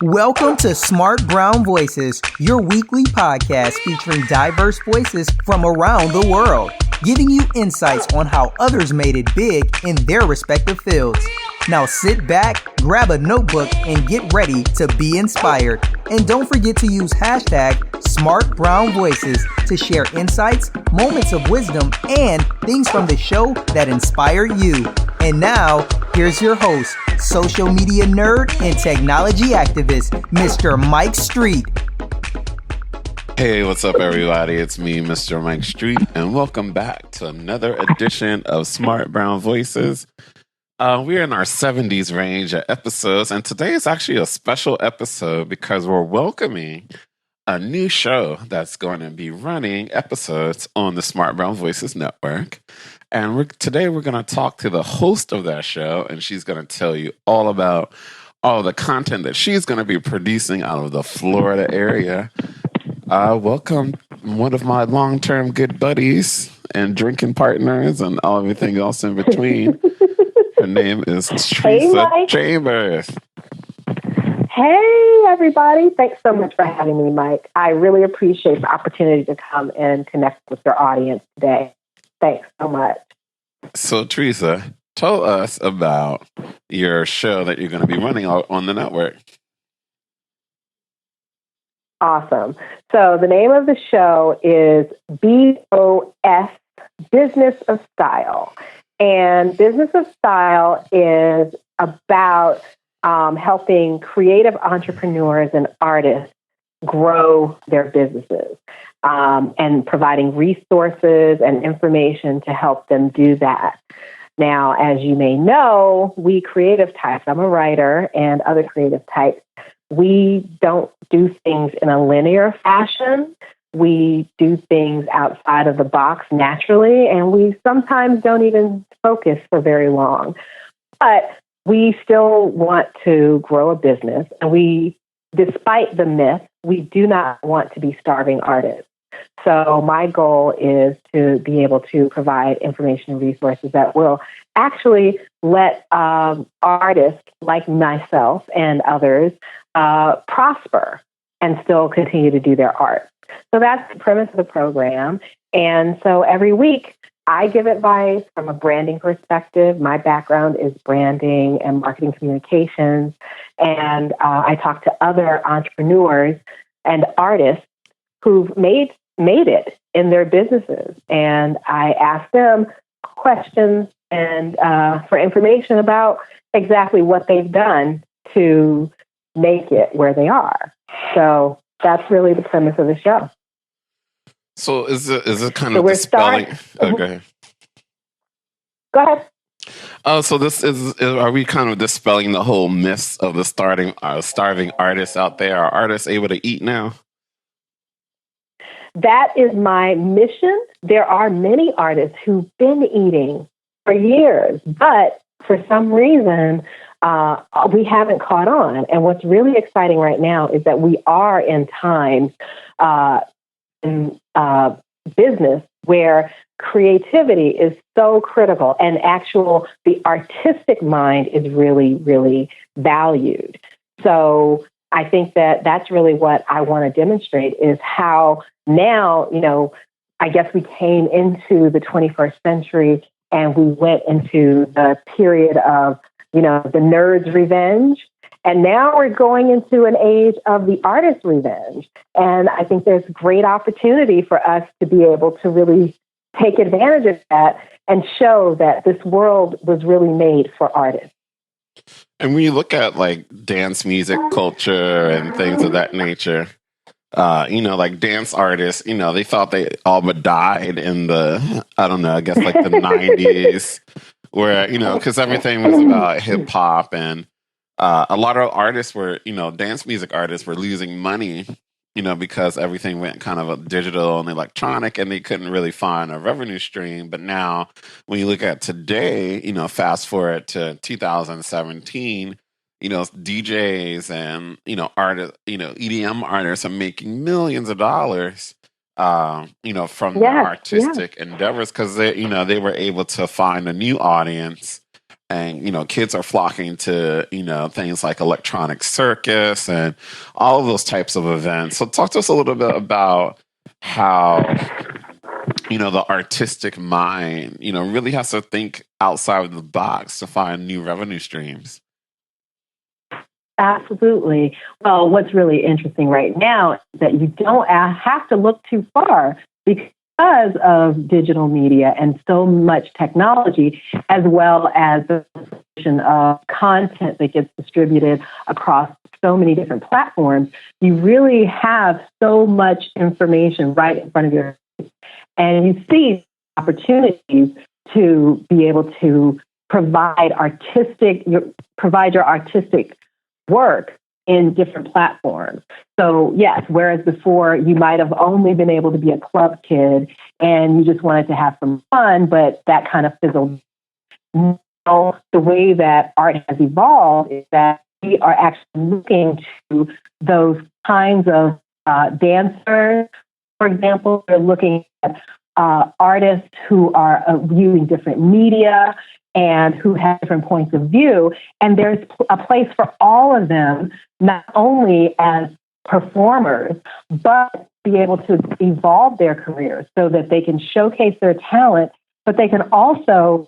Welcome to Smart Brown Voices, your weekly podcast featuring diverse voices from around the world, giving you insights on how others made it big in their respective fields. Now sit back, grab a notebook, and get ready to be inspired. And don't forget to use hashtag #SmartBrownVoices to share insights, moments of wisdom, and things from the show that inspire you. And now, here's your host, social media nerd and technology activist, Mr. Mike Street. Hey, what's up, everybody? It's me, Mr. Mike Street, and welcome back to another edition of Smart Brown Voices. We're in our 70s range of episodes, and today is actually a special episode because we're welcoming a new show that's going to be running episodes on the Smart Brown Voices Network. And today we're going to talk to the host of that show, and she's going to tell you all about all the content that she's going to be producing out of the Florida area. Welcome one of my long-term good buddies and drinking partners and everything else in between. Her name is Teresa Chambers. Hey, everybody. Thanks so much for having me, Mike. I really appreciate the opportunity to come and connect with your audience today. Thanks so much. So, Teresa, tell us about your show that you're going to be running on the network. Awesome. So the name of the show is BOS, Business of Style. And Business of Style is about helping creative entrepreneurs and artists grow their businesses and providing resources and information to help them do that. Now, as you may know, we creative types, I'm a writer, and other creative types, we don't do things in a linear fashion. We do things outside of the box naturally, and we sometimes don't even focus for very long. But we still want to grow a business, and despite the myth, we do not want to be starving artists. So my goal is to be able to provide information and resources that will actually let artists like myself and others prosper and still continue to do their art. So that's the premise of the program. And so every week I give advice from a branding perspective. My background is branding and marketing communications. And I talk to other entrepreneurs and artists who've made it in their businesses. And I ask them questions and for information about exactly what they've done to make it where they are. So that's really the premise of the show. So is it kind of dispelling? Oh, go ahead. Go ahead. Oh, so are we kind of dispelling the whole myths of the starving artists out there? Are artists able to eat now? That is my mission. There are many artists who've been eating for years, but for some reason, we haven't caught on. And what's really exciting right now is that we are in times in business where creativity is so critical and the artistic mind is really, really valued. So I think that that's really what I want to demonstrate is how now, I guess we came into the 21st century and we went into the period of, the nerd's revenge. And now we're going into an age of the artist's revenge. And I think there's great opportunity for us to be able to really take advantage of that and show that this world was really made for artists. And when you look at like dance music culture and things of that nature, like dance artists, they thought they all but died in the, I guess like the 90s where, because everything was about hip hop and a lot of artists were, dance music artists were losing money, because everything went kind of digital and electronic and they couldn't really find a revenue stream. But now when you look at today, fast forward to 2017, DJs and, artists, EDM artists are making millions of dollars, from their artistic endeavors because they were able to find a new audience And, kids are flocking to, things like Electronic Circus and all of those types of events. So talk to us a little bit about how, the artistic mind, really has to think outside of the box to find new revenue streams. Absolutely. Well, what's really interesting right now is that you don't have to look too far because of digital media and so much technology, as well as the of content that gets distributed across so many different platforms. You really have so much information right in front of your face, and you see opportunities to be able to provide your artistic work in different platforms. So yes, whereas before you might have only been able to be a club kid and you just wanted to have some fun, but that kind of fizzled. Now, the way that art has evolved is that we are actually looking to those kinds of dancers. For example, we're looking at artists who are using different media and who have different points of view. And there's a place for all of them, not only as performers, but be able to evolve their careers so that they can showcase their talent, but they can also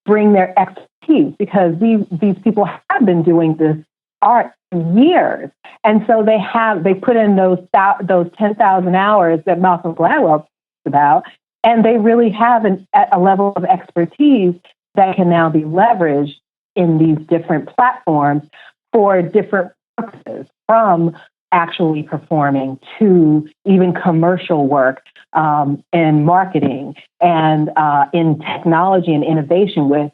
bring their expertise, because these people have been doing this art for years. And so they put in those 10,000 hours that Malcolm Gladwell talks about, and they really have a level of expertise that can now be leveraged in these different platforms for different purposes, from actually performing to even commercial work and marketing and in technology and innovation with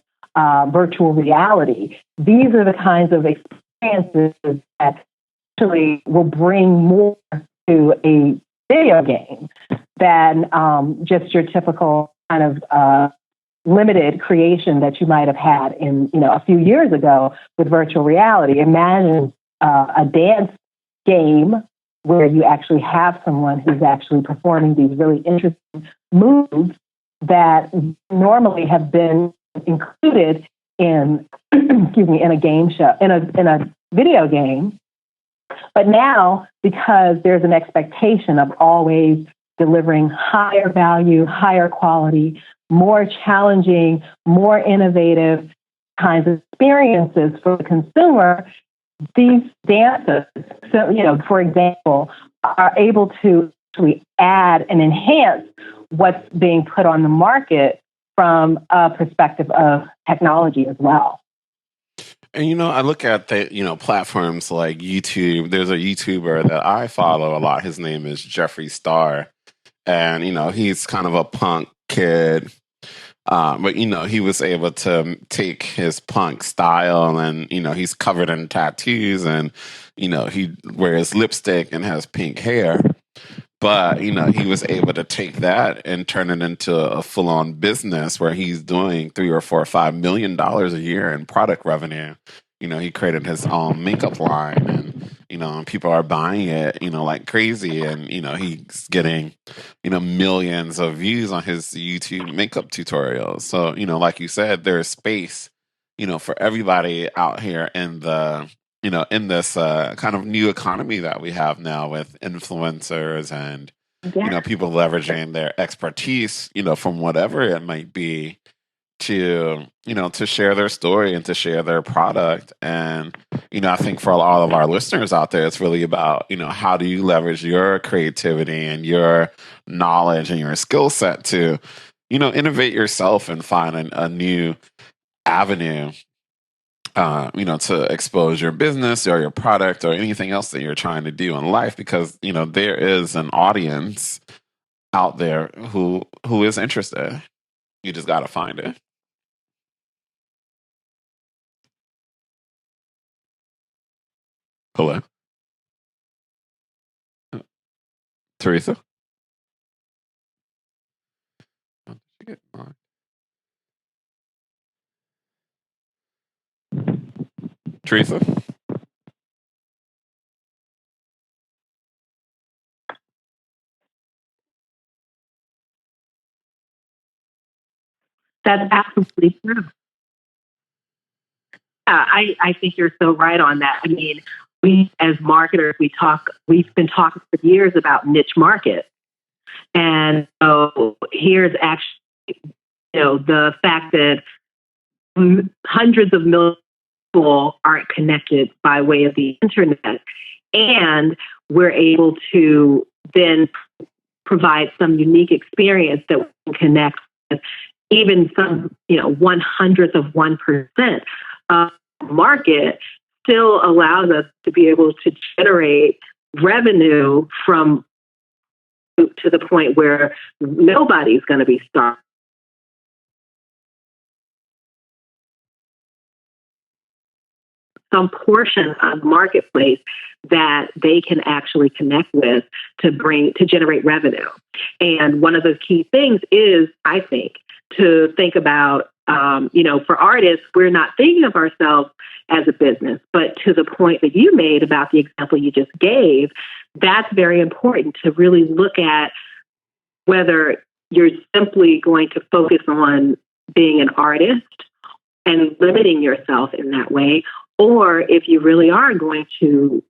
virtual reality. These are the kinds of experiences that actually will bring more to a video game than just your typical kind of limited creation that you might have had in a few years ago with virtual reality. Imagine a dance game where you actually have someone who's actually performing these really interesting moves that normally have been included in in a game show, in a video game. But now, because there's an expectation of always delivering higher value, higher quality, more challenging, more innovative kinds of experiences for the consumer, these dancers, for example, are able to actually add and enhance what's being put on the market from a perspective of technology as well. And I look at the platforms like YouTube. There's a YouTuber that I follow a lot. His name is Jeffree Star, and he's kind of a punk kid. But he was able to take his punk style, and he's covered in tattoos, and he wears lipstick and has pink hair. But he was able to take that and turn it into a full-on business where he's doing $3 or $4 or $5 million a year in product revenue. He created his own makeup line, and people are buying it, like crazy, and he's getting millions of views on his YouTube makeup tutorials. So like you said, there's space for everybody out here in the in this kind of new economy that we have now with influencers and people leveraging their expertise from whatever it might be to to share their story and to share their product. And I think for all of our listeners out there, it's really about how do you leverage your creativity and your knowledge and your skill set to innovate yourself and find a new avenue to expose your business or your product or anything else that you're trying to do in life, because there is an audience out there who is interested. You just got to find it. Hello, Teresa. Oh, did she get on? Teresa. That's absolutely true. I think you're so right on that. I mean, we as marketers, we've been talking for years about niche markets. And so here's actually, the fact that hundreds of millions of people aren't connected by way of the internet. And we're able to then provide some unique experience that we can connect with even some, 1/100th of 1% of the market still allows us to be able to generate revenue from to the point where nobody's going to be starved. Some portion of the marketplace that they can actually connect with to generate revenue. And one of the key things is, I think, to think about, for artists, we're not thinking of ourselves as a business, but to the point that you made about the example you just gave, that's very important to really look at whether you're simply going to focus on being an artist and limiting yourself in that way, or if you really are going to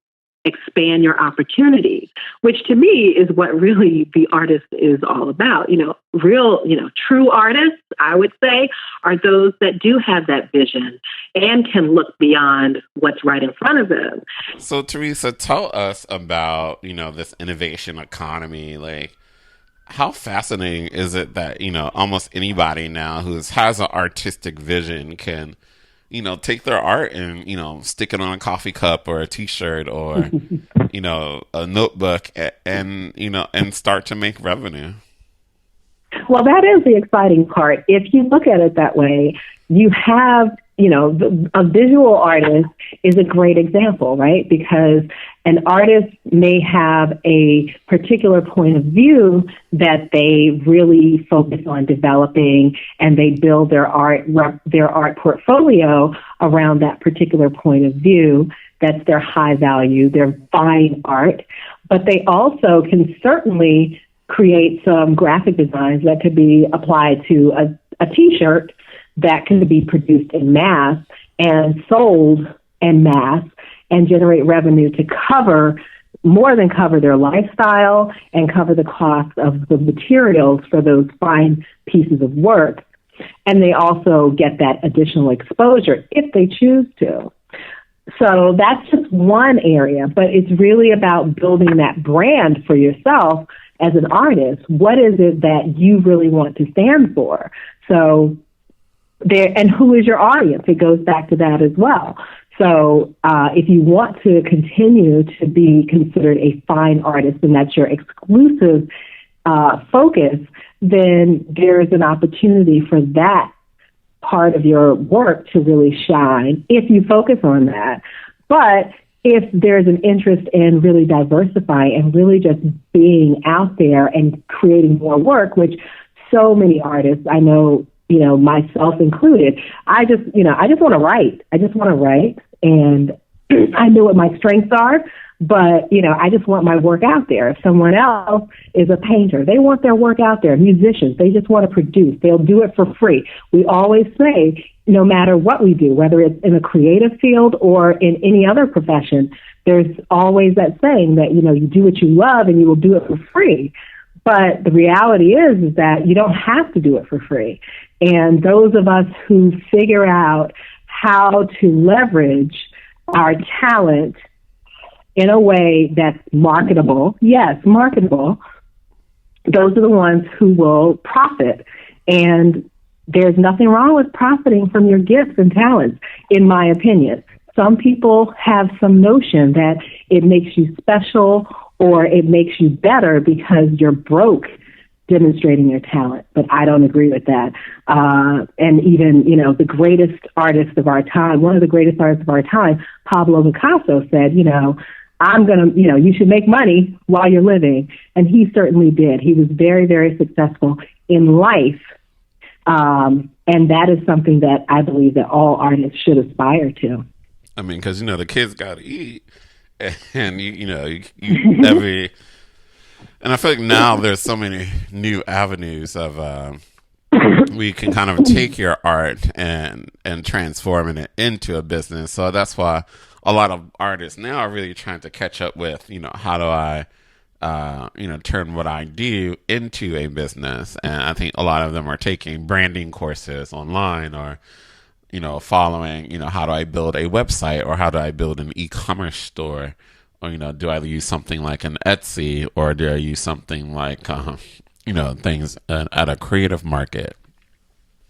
expand your opportunities, which to me is what really the artist is all about. True artists, I would say, are those that do have that vision and can look beyond what's right in front of them. So, Teresa, tell us about, this innovation economy. Like, how fascinating is it that, almost anybody now who has an artistic vision can take their art and, stick it on a coffee cup or a t-shirt or, a notebook and start to make revenue. Well, that is the exciting part. If you look at it that way, you have, a visual artist is a great example, right? Because an artist may have a particular point of view that they really focus on developing, and they build their art portfolio around that particular point of view. That's their high value, their fine art. But they also can certainly create some graphic designs that could be applied to a t-shirt that can be produced in mass and sold en masse and generate revenue to more than cover their lifestyle and cover the cost of the materials for those fine pieces of work. And they also get that additional exposure if they choose to. So that's just one area, but it's really about building that brand for yourself as an artist. What is it that you really want to stand for? So and who is your audience? It goes back to that as well. So if you want to continue to be considered a fine artist and that's your exclusive focus, then there's an opportunity for that part of your work to really shine if you focus on that. But if there's an interest in really diversifying and really just being out there and creating more work, which so many artists, I know, myself included, I just want to write. I just want to write, and I know what my strengths are, but, I just want my work out there. If someone else is a painter, they want their work out there. Musicians, they just want to produce. They'll do it for free. We always say, no matter what we do, whether it's in a creative field or in any other profession, there's always that saying that, you do what you love and you will do it for free. But the reality is that you don't have to do it for free. And those of us who figure out how to leverage our talent in a way that's marketable, those are the ones who will profit. And there's nothing wrong with profiting from your gifts and talents, in my opinion. Some people have some notion that it makes you special or it makes you better because you're broke demonstrating your talent. But I don't agree with that. And even, the greatest artist of our time, one of the greatest artists of our time, Pablo Picasso said, you should make money while you're living. And he certainly did. He was very, very successful in life. And that is something that I believe that all artists should aspire to. I mean, because, the kids got to eat. And, and I feel like now there's so many new avenues of where you can kind of take your art and transforming it into a business. So that's why a lot of artists now are really trying to catch up with, how do I turn what I do into a business. And I think a lot of them are taking branding courses online, or following, how do I build a website, or how do I build an e-commerce store, or do I use something like an Etsy, or do I use something like things at a creative market.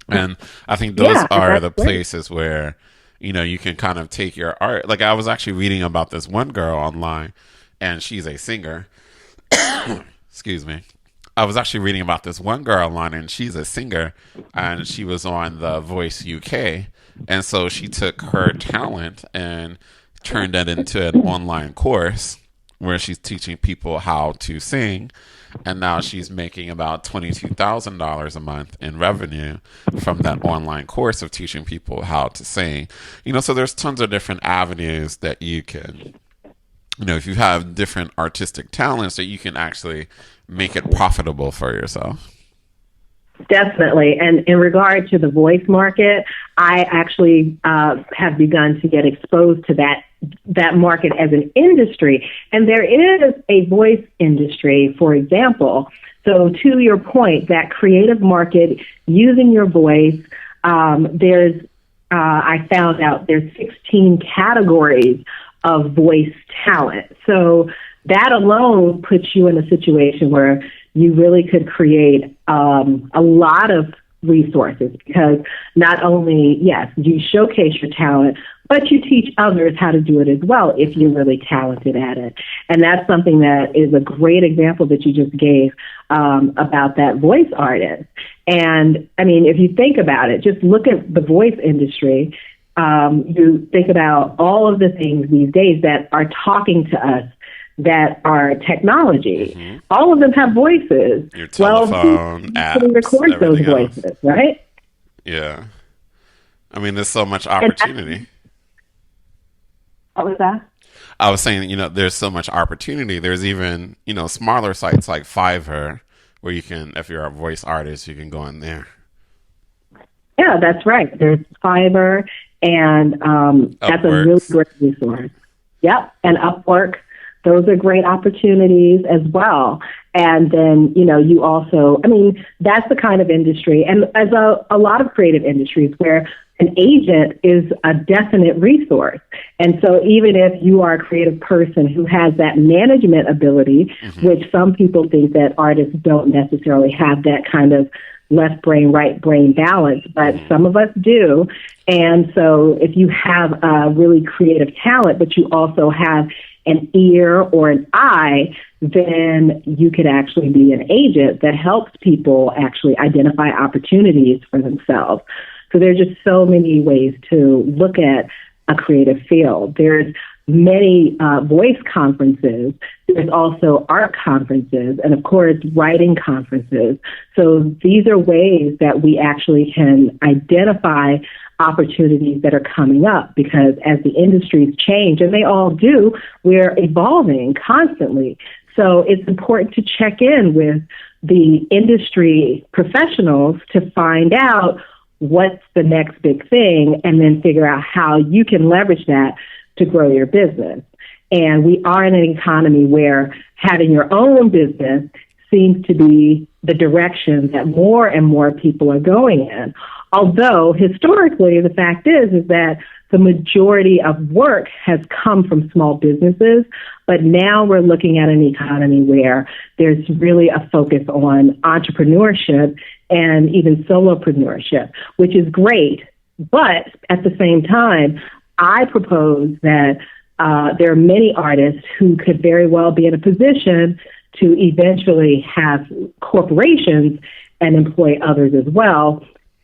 And I think those are the places where you can kind of take your art. Like, I was actually reading about this one girl online, and she's a singer. Excuse me. I was actually reading about this one girl online, and she's a singer, and she was on The Voice UK. And so she took her talent and turned that into an online course where she's teaching people how to sing. And now she's making about $22,000 a month in revenue from that online course of teaching people how to sing. So there's tons of different avenues that you can, if you have different artistic talents, that you can actually make it profitable for yourself. Definitely. And in regard to the voice market, I actually have begun to get exposed to that market as an industry. And there is a voice industry, for example. So to your point, that creative market, using your voice, I found out there's 16 categories of voice talent. So that alone puts you in a situation where you really could create a lot of resources, because not only, yes, you showcase your talent, but you teach others how to do it as well if you're really talented at it. And that's something that is a great example that you just gave about that voice artist. And I mean, if you think about it, just look at the voice industry. You think about all of the things these days that are talking to us that are technology. Mm-hmm. All of them have voices. Your telephone, apps, can record those voices, else. Right? Yeah. I mean, there's so much opportunity. What was that? I was saying, there's so much opportunity. There's even, smaller sites like Fiverr where you can, if you're a voice artist, you can go in there. Yeah, that's right. There's Fiverr, and that's a really great resource. Yep, and Upwork. Those are great opportunities as well. And then, you also, that's the kind of industry, and as a lot of creative industries where an agent is a definite resource. And so even if you are a creative person who has that management ability, mm-hmm. which some people think that artists don't necessarily have that kind of left brain, right brain balance, but some of us do. And so if you have a really creative talent, but you also have an ear or an eye, then you could actually be an agent that helps people actually identify opportunities for themselves. So there's just so many ways to look at a creative field. There's many voice conferences. There's also art conferences, and of course, writing conferences. So these are ways that we actually can identify opportunities that are coming up, because as the industries change, and they all do, we're evolving constantly. So it's important to check in with the industry professionals to find out what's the next big thing, and then figure out how you can leverage that to grow your business. And we are in an economy where having your own business seems to be the direction that more and more people are going in. Although historically, the fact is that the majority of work has come from small businesses, but now we're looking at an economy where there's really a focus on entrepreneurship and even solopreneurship, which is great. But at the same time, I propose that there are many artists who could very well be in a position to eventually have corporations and employ others as well,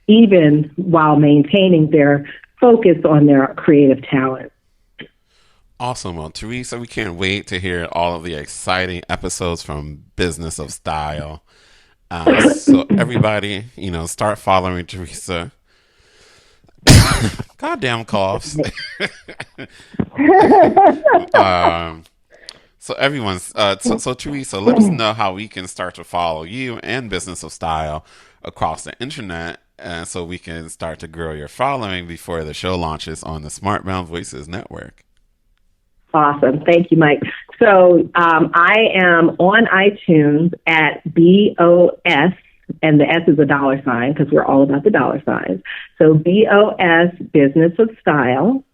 even while maintaining their focus on their creative talent. Awesome. Well, Teresa, we can't wait to hear all of the exciting episodes from Business of Style. So everybody, start following Teresa. Goddamn coughs. So everyone's so Teresa, let us know how we can start to follow you and Business of Style. across the internet, so we can start to grow your following before the show launches on the Smart Brown Voices Network. Awesome. Thank you, Mike. So I am on iTunes at BOS, and the S is a $sign because we're all about the $signs. So BOS, Business of Style.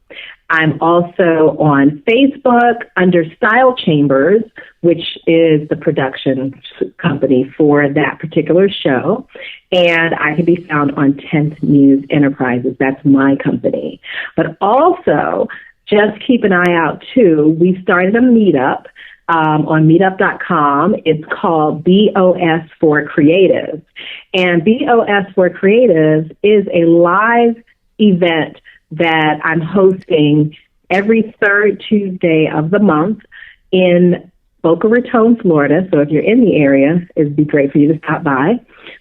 I'm also on Facebook under Style Chambers, which is the production company for that particular show. And I can be found on 10th Muse Enterprises. That's my company. But also, just keep an eye out, too. We started a meetup on meetup.com. It's called BOS for Creatives. And BOS for Creatives is a live event that I'm hosting every third Tuesday of the month in Boca Raton, Florida. So if you're in the area, it'd be great for you to stop by.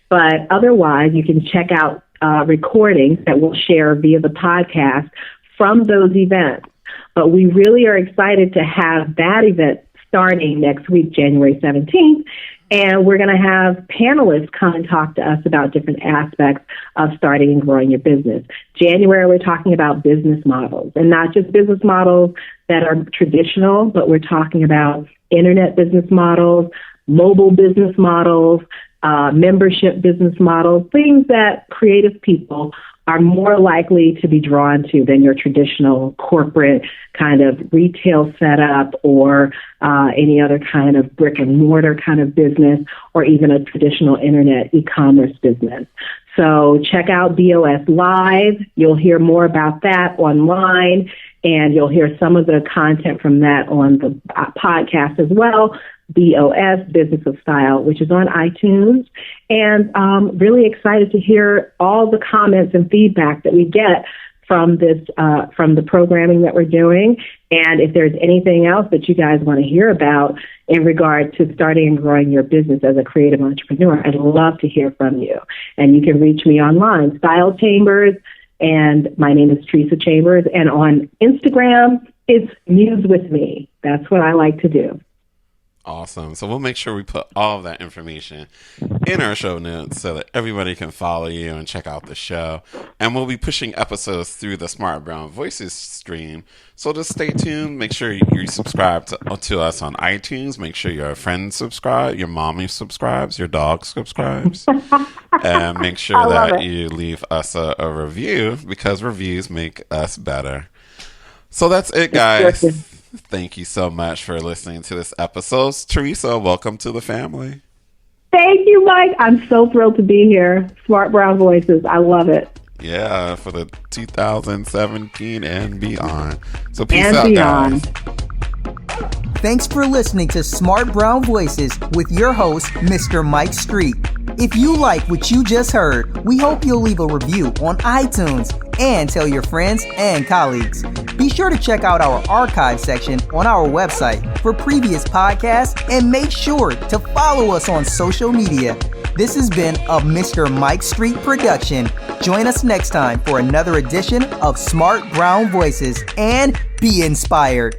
But otherwise, you can check out recordings that we'll share via the podcast from those events. But we really are excited to have that event starting next week, January 17th. And we're going to have panelists come and talk to us about different aspects of starting and growing your business. January, we're talking about business models, and not just business models that are traditional, but we're talking about internet business models, mobile business models, membership business models, things that creative people are more likely to be drawn to than your traditional corporate kind of retail setup or any other kind of brick and mortar kind of business or even a traditional internet e-commerce business. So check out BOS Live. You'll hear more about that online, and you'll hear some of the content from that on the podcast as well. BOS, Business of Style, which is on iTunes. And really excited to hear all the comments and feedback that we get from this, from the programming that we're doing. And if there's anything else that you guys want to hear about in regard to starting and growing your business as a creative entrepreneur, I'd love to hear from you. And you can reach me online, Style Chambers, and my name is Teresa Chambers. And on Instagram, it's Muse with Me. That's what I like to do. Awesome. So we'll make sure we put all of that information in our show notes so that everybody can follow you and check out the show. And we'll be pushing episodes through the Smart Brown Voices stream. So just stay tuned. Make sure you subscribe to us on iTunes. Make sure your friends subscribe, your mommy subscribes, your dog subscribes. And make sure that you leave us a review, because reviews make us better. So that's it, guys. Thank you so much for listening to this episode. Teresa, welcome to the family. Thank you, Mike. I'm so thrilled to be here. Smart Brown Voices. I love it. Yeah, for the 2017 and beyond. So peace out, guys. Thanks for listening to Smart Brown Voices with your host, Mr. Mike Street. If you like what you just heard, we hope you'll leave a review on iTunes and tell your friends and colleagues. Be sure to check out our archive section on our website for previous podcasts, and make sure to follow us on social media. This has been a Mr. Mike Street production. Join us next time for another edition of Smart Brown Voices, and be inspired.